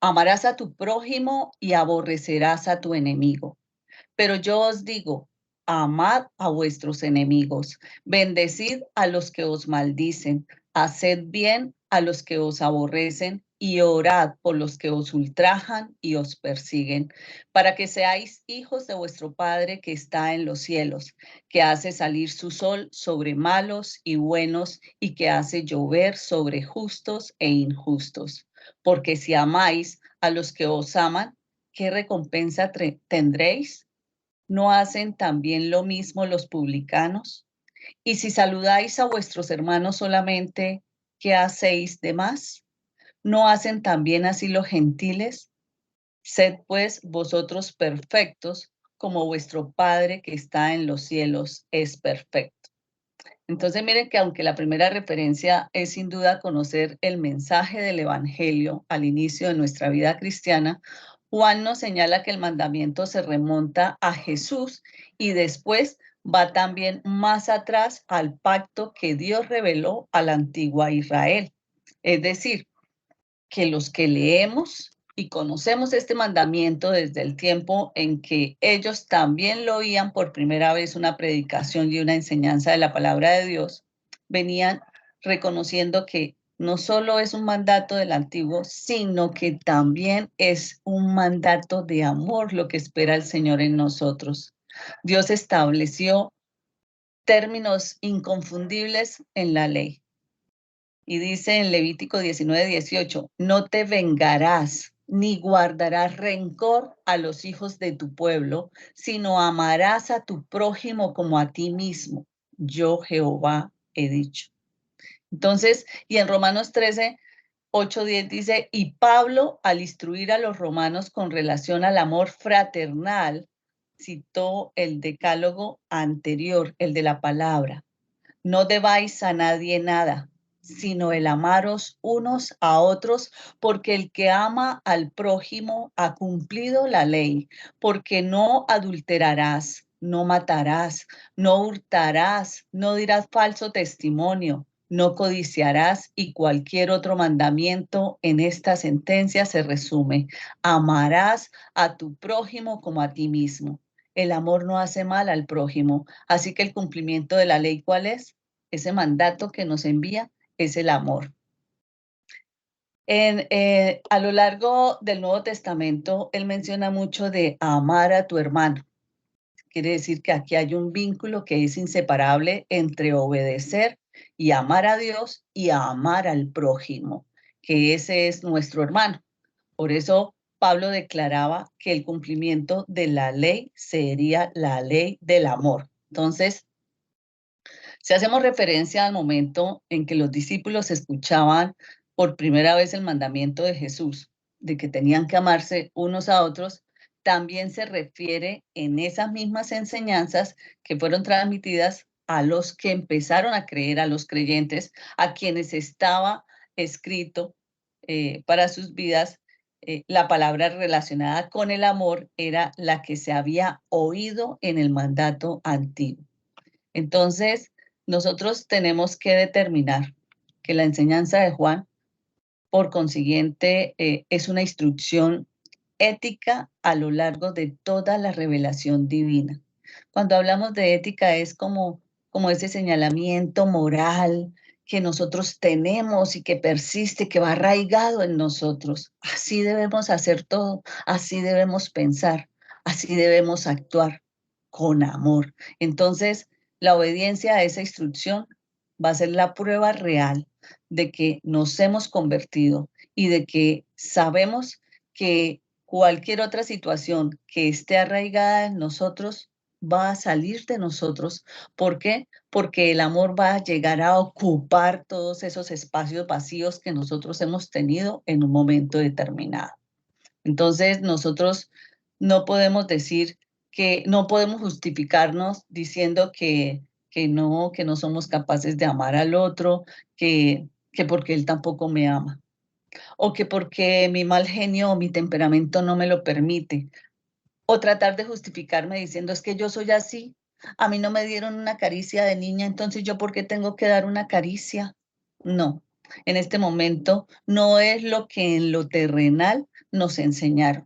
amarás a tu prójimo y aborrecerás a tu enemigo. Pero yo os digo, amad a vuestros enemigos, bendecid a los que os maldicen, haced bien a los que os aborrecen y orad por los que os ultrajan y os persiguen, para que seáis hijos de vuestro Padre que está en los cielos, que hace salir su sol sobre malos y buenos y que hace llover sobre justos e injustos. Porque si amáis a los que os aman, ¿qué recompensa tendréis? ¿No hacen también lo mismo los publicanos? Y si saludáis a vuestros hermanos solamente, ¿qué hacéis de más? ¿No hacen también así los gentiles? Sed pues vosotros perfectos, como vuestro Padre que está en los cielos es perfecto. Entonces miren que aunque la primera referencia es sin duda conocer el mensaje del Evangelio al inicio de nuestra vida cristiana, Juan nos señala que el mandamiento se remonta a Jesús y después va también más atrás al pacto que Dios reveló a la antigua Israel. Es decir, que los que leemos y conocemos este mandamiento desde el tiempo en que ellos también lo oían por primera vez, una predicación y una enseñanza de la palabra de Dios, venían reconociendo que no solo es un mandato del antiguo, sino que también es un mandato de amor lo que espera el Señor en nosotros. Dios estableció términos inconfundibles en la ley. Y dice en Levítico 19:18, no te vengarás ni guardarás rencor a los hijos de tu pueblo, sino amarás a tu prójimo como a ti mismo. Yo, Jehová, he dicho. Entonces, y en Romanos 13:8-10 dice, y Pablo, al instruir a los romanos con relación al amor fraternal, citó el decálogo anterior, el de la palabra. No debáis a nadie nada, sino el amaros unos a otros, porque el que ama al prójimo ha cumplido la ley, porque no adulterarás, no matarás, no hurtarás, no dirás falso testimonio, no codiciarás, y cualquier otro mandamiento en esta sentencia se resume: amarás a tu prójimo como a ti mismo. El amor no hace mal al prójimo, así que el cumplimiento de la ley, ¿cuál es? Ese mandato que nos envía es el amor. A lo largo del Nuevo Testamento, él menciona mucho de amar a tu hermano. Quiere decir que aquí hay un vínculo que es inseparable entre obedecer y amar a Dios y amar al prójimo, que ese es nuestro hermano. Por eso Pablo declaraba que el cumplimiento de la ley sería la ley del amor. Entonces, si hacemos referencia al momento en que los discípulos escuchaban por primera vez el mandamiento de Jesús, de que tenían que amarse unos a otros, también se refiere en esas mismas enseñanzas que fueron transmitidas a los que empezaron a creer, a los creyentes, a quienes estaba escrito para sus vidas. La palabra relacionada con el amor era la que se había oído en el mandato antiguo. Entonces, nosotros tenemos que determinar que la enseñanza de Juan, por consiguiente, es una instrucción ética a lo largo de toda la revelación divina. Cuando hablamos de ética es como ese señalamiento moral que nosotros tenemos y que persiste, que va arraigado en nosotros. Así debemos hacer todo, así debemos pensar, así debemos actuar con amor. Entonces, la obediencia a esa instrucción va a ser la prueba real de que nos hemos convertido y de que sabemos que cualquier otra situación que esté arraigada en nosotros va a salir de nosotros. ¿Por qué? Porque el amor va a llegar a ocupar todos esos espacios vacíos que nosotros hemos tenido en un momento determinado. Entonces, nosotros no podemos decir que no podemos justificarnos diciendo que no somos capaces de amar al otro, que porque él tampoco me ama, o que porque mi mal genio o mi temperamento no me lo permite, o tratar de justificarme diciendo es que yo soy así, a mí no me dieron una caricia de niña, entonces yo ¿por qué tengo que dar una caricia? No, en este momento no es lo que en lo terrenal nos enseñaron,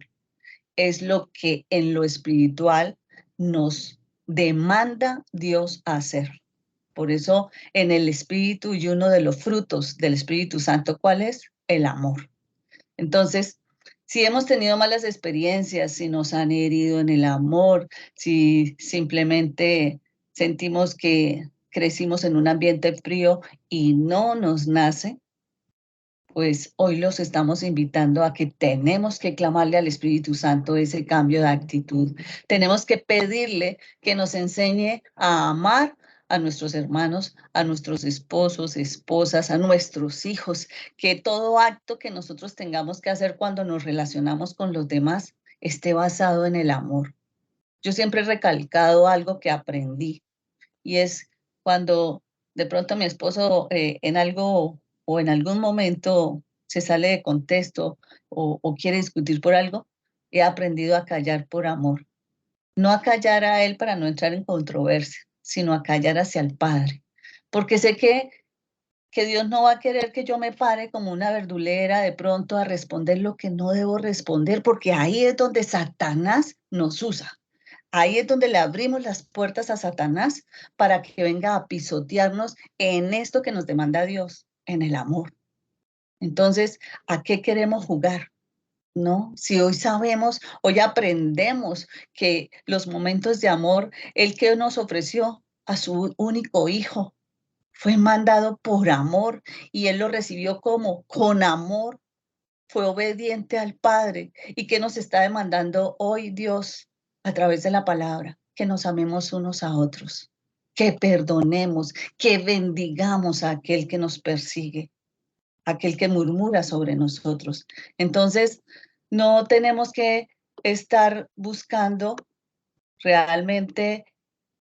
es lo que en lo espiritual nos demanda Dios hacer. Por eso en el Espíritu, y uno de los frutos del Espíritu Santo, ¿cuál es? El amor. Entonces, si hemos tenido malas experiencias, si nos han herido en el amor, si simplemente sentimos que crecimos en un ambiente frío y no nos nace, pues hoy los estamos invitando a que tenemos que clamarle al Espíritu Santo ese cambio de actitud. Tenemos que pedirle que nos enseñe a amar a nuestros hermanos, a nuestros esposos, esposas, a nuestros hijos, que todo acto que nosotros tengamos que hacer cuando nos relacionamos con los demás esté basado en el amor. Yo siempre he recalcado algo que aprendí, y es cuando de pronto mi esposo en algo o en algún momento se sale de contexto o quiere discutir por algo, he aprendido a callar por amor. No a callar a él para no entrar en controversia, sino a callar hacia el Padre. Porque sé que Dios no va a querer que yo me pare como una verdulera de pronto a responder lo que no debo responder, porque ahí es donde Satanás nos usa. Ahí es donde le abrimos las puertas a Satanás para que venga a pisotearnos en esto que nos demanda Dios, en el amor. Entonces, ¿a qué queremos jugar? ¿No? Si hoy sabemos, hoy aprendemos que los momentos de amor, el que nos ofreció a su único hijo, fue mandado por amor y él lo recibió como con amor, fue obediente al Padre. ¿Y qué nos está demandando hoy Dios a través de la palabra? Que nos amemos unos a otros, que perdonemos, que bendigamos a aquel que nos persigue, aquel que murmura sobre nosotros. Entonces, no tenemos que estar buscando realmente,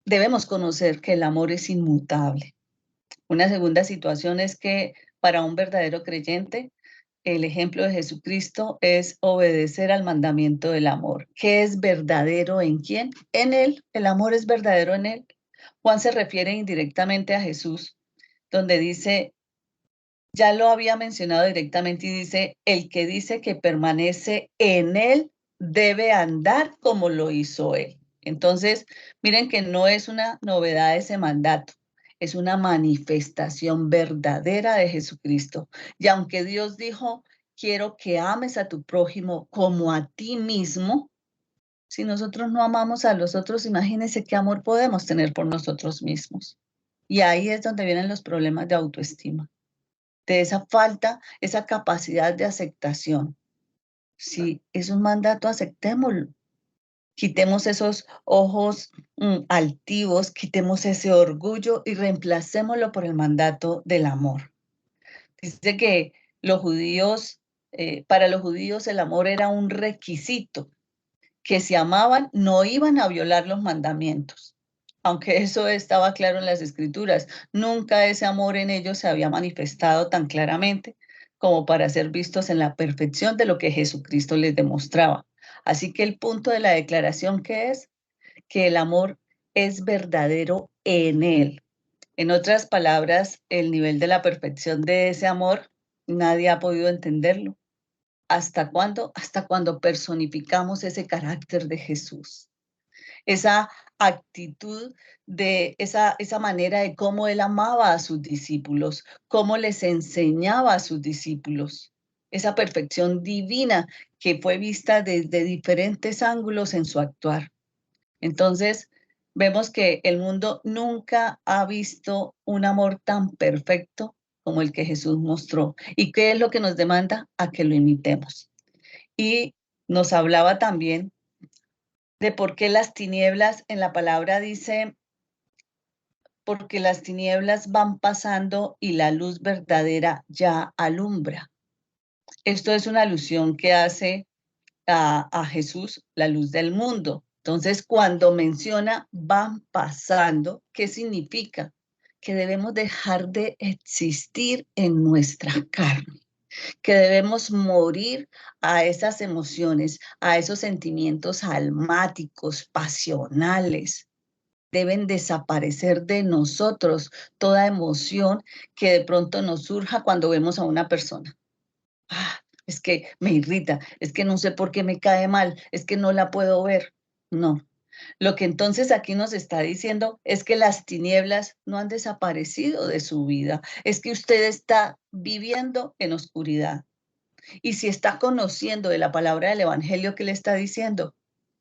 debemos conocer que el amor es inmutable. Una segunda situación es que para un verdadero creyente, el ejemplo de Jesucristo es obedecer al mandamiento del amor. ¿Qué es verdadero en quién? En Él. El amor es verdadero en Él. Juan se refiere indirectamente a Jesús donde dice, ya lo había mencionado directamente y dice, el que dice que permanece en él debe andar como lo hizo él. Entonces, miren que no es una novedad ese mandato, es una manifestación verdadera de Jesucristo. Y aunque Dios dijo, quiero que ames a tu prójimo como a ti mismo, si nosotros no amamos a los otros, imagínense qué amor podemos tener por nosotros mismos. Y ahí es donde vienen los problemas de autoestima, de esa falta, esa capacidad de aceptación. Si es un mandato, aceptémoslo. Quitemos esos ojos altivos, quitemos ese orgullo y reemplacémoslo por el mandato del amor. Dice que los judíos, para los judíos el amor era un requisito, que si amaban no iban a violar los mandamientos. Aunque eso estaba claro en las escrituras, nunca ese amor en ellos se había manifestado tan claramente como para ser vistos en la perfección de lo que Jesucristo les demostraba. Así que el punto de la declaración que es que el amor es verdadero en él. En otras palabras, el nivel de la perfección de ese amor, nadie ha podido entenderlo. ¿Hasta cuándo? Hasta cuando personificamos ese carácter de Jesús, esa actitud de esa manera de cómo él amaba a sus discípulos, cómo les enseñaba a sus discípulos, esa perfección divina que fue vista desde diferentes ángulos en su actuar. Entonces, vemos que el mundo nunca ha visto un amor tan perfecto como el que Jesús mostró. ¿Y qué es lo que nos demanda? A que lo imitemos. Y nos hablaba también de por qué las tinieblas, en la palabra dice, porque las tinieblas van pasando y la luz verdadera ya alumbra. Esto es una alusión que hace a Jesús, la luz del mundo. Entonces, cuando menciona van pasando, ¿qué significa? Que debemos dejar de existir en nuestra carne, que debemos morir a esas emociones, a esos sentimientos almáticos, pasionales. Deben desaparecer de nosotros toda emoción que de pronto nos surja cuando vemos a una persona. Ah, es que me irrita, es que no sé por qué me cae mal, es que no la puedo ver. No. Lo que entonces aquí nos está diciendo es que las tinieblas no han desaparecido de su vida, es que usted está viviendo en oscuridad. Y si está conociendo de la palabra del Evangelio, ¿qué le está diciendo?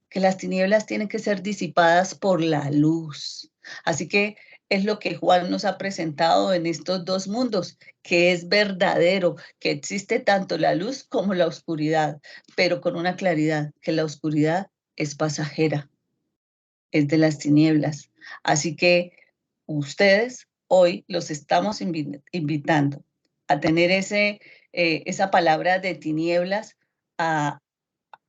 Que las tinieblas tienen que ser disipadas por la luz. Así que es lo que Juan nos ha presentado en estos dos mundos, que es verdadero, que existe tanto la luz como la oscuridad, pero con una claridad, que la oscuridad es pasajera, es de las tinieblas. Así que ustedes hoy los estamos invitando a tener esa palabra de tinieblas, a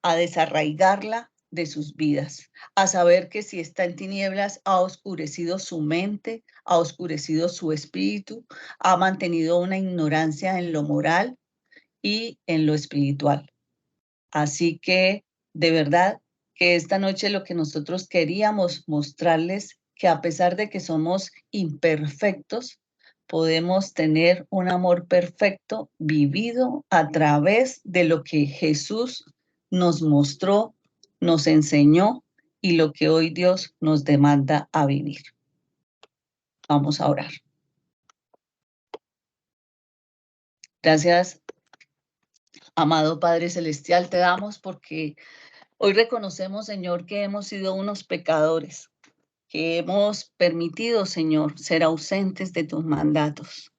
desarraigarla de sus vidas, a saber que si está en tinieblas ha oscurecido su mente, ha oscurecido su espíritu, ha mantenido una ignorancia en lo moral y en lo espiritual. Así que de verdad que esta noche lo que nosotros queríamos mostrarles, que a pesar de que somos imperfectos, podemos tener un amor perfecto vivido a través de lo que Jesús nos mostró, nos enseñó y lo que hoy Dios nos demanda a vivir. Vamos a orar. Gracias, amado Padre Celestial, te damos porque hoy reconocemos, Señor, que hemos sido unos pecadores, que hemos permitido, Señor, ser ausentes de tus mandatos,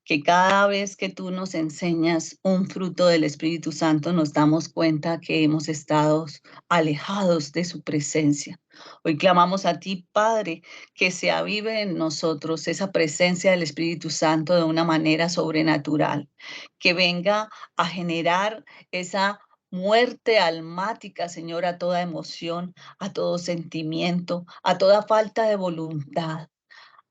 que cada vez que tú nos enseñas un fruto del Espíritu Santo nos damos cuenta que hemos estado alejados de su presencia. Hoy clamamos a ti, Padre, que se avive en nosotros esa presencia del Espíritu Santo de una manera sobrenatural, que venga a generar esa muerte almática, Señor, a toda emoción, a todo sentimiento, a toda falta de voluntad,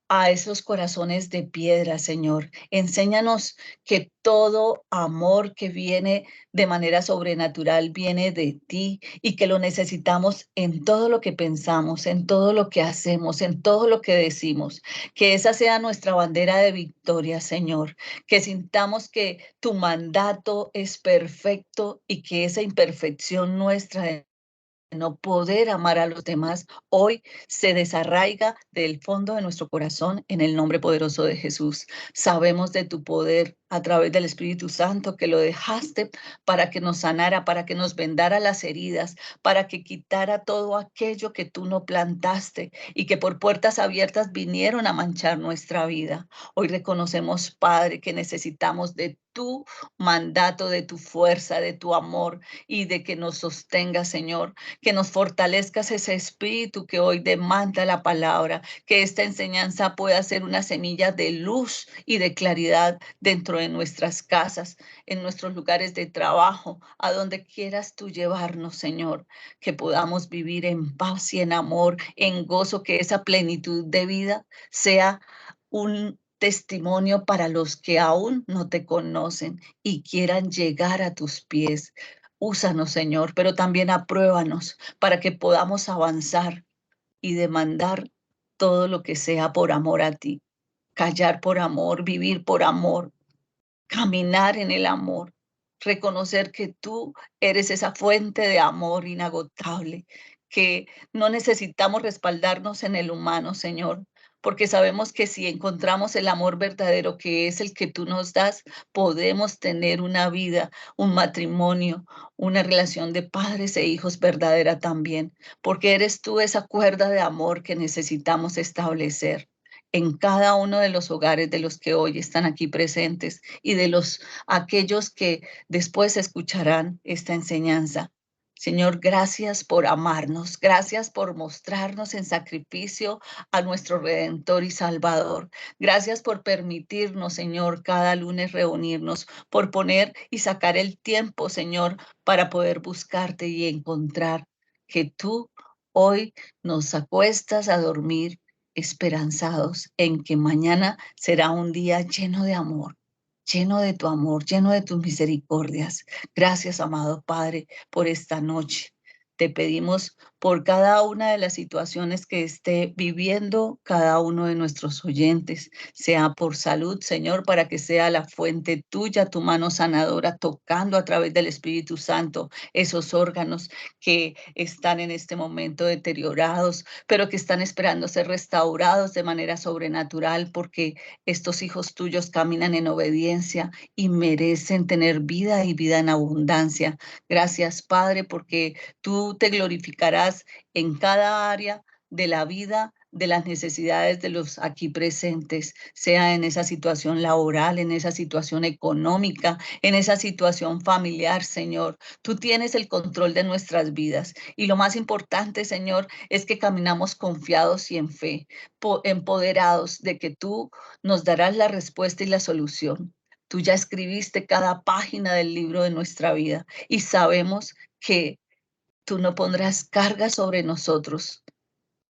a esos corazones de piedra, Señor. Enséñanos que todo amor que viene de manera sobrenatural viene de ti y que lo necesitamos en todo lo que pensamos, en todo lo que hacemos, en todo lo que decimos. Que esa sea nuestra bandera de victoria, Señor. Que sintamos que tu mandato es perfecto y que esa imperfección nuestra de no poder amar a los demás, hoy se desarraiga del fondo de nuestro corazón en el nombre poderoso de Jesús. Sabemos de tu poder a través del Espíritu Santo que lo dejaste para que nos sanara, para que nos vendara las heridas, para que quitara todo aquello que tú no plantaste y que por puertas abiertas vinieron a manchar nuestra vida. Hoy reconocemos, Padre, que necesitamos de tu mandato, de tu fuerza, de tu amor y de que nos sostenga, Señor, que nos fortalezcas ese espíritu que hoy demanda la palabra, que esta enseñanza pueda ser una semilla de luz y de claridad dentro de nuestras casas, en nuestros lugares de trabajo, a donde quieras tú llevarnos, Señor, que podamos vivir en paz y en amor, en gozo, que esa plenitud de vida sea un testimonio para los que aún no te conocen y quieran llegar a tus pies. Úsanos, Señor, pero también apruébanos para que podamos avanzar y demandar todo lo que sea por amor a ti. Callar por amor, vivir por amor, caminar en el amor, reconocer que tú eres esa fuente de amor inagotable, que no necesitamos respaldarnos en el humano, Señor, porque sabemos que si encontramos el amor verdadero, que es el que tú nos das, podemos tener una vida, un matrimonio, una relación de padres e hijos verdadera también, porque eres tú esa cuerda de amor que necesitamos establecer en cada uno de los hogares de los que hoy están aquí presentes y de los aquellos que después escucharán esta enseñanza. Señor, gracias por amarnos, gracias por mostrarnos en sacrificio a nuestro Redentor y Salvador. Gracias por permitirnos, Señor, cada lunes reunirnos, por poner y sacar el tiempo, Señor, para poder buscarte y encontrar que tú hoy nos acuestas a dormir esperanzados en que mañana será un día lleno de amor, lleno de tu amor, lleno de tus misericordias. Gracias, amado Padre, por esta noche. Te pedimos por cada una de las situaciones que esté viviendo cada uno de nuestros oyentes, sea por salud, Señor, para que sea la fuente tuya, tu mano sanadora, tocando a través del Espíritu Santo esos órganos que están en este momento deteriorados, pero que están esperando ser restaurados de manera sobrenatural, porque estos hijos tuyos caminan en obediencia y merecen tener vida y vida en abundancia. Gracias, Padre, porque tú te glorificarás en cada área de la vida, de las necesidades de los aquí presentes, sea en esa situación laboral, en esa situación económica, en esa situación familiar, Señor. Tú tienes el control de nuestras vidas y lo más importante, Señor, es que caminamos confiados y en fe, empoderados de que tú nos darás la respuesta y la solución. Tú ya escribiste cada página del libro de nuestra vida y sabemos que tú no pondrás carga sobre nosotros,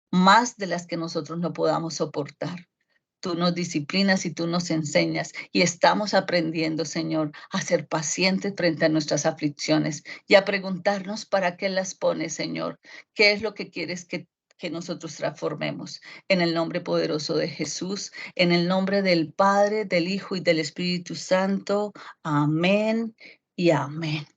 más de las que nosotros no podamos soportar. Tú nos disciplinas y tú nos enseñas y estamos aprendiendo, Señor, a ser pacientes frente a nuestras aflicciones y a preguntarnos para qué las pones, Señor. ¿Qué es lo que quieres que nosotros transformemos? En el nombre poderoso de Jesús, en el nombre del Padre, del Hijo y del Espíritu Santo. Amén y amén.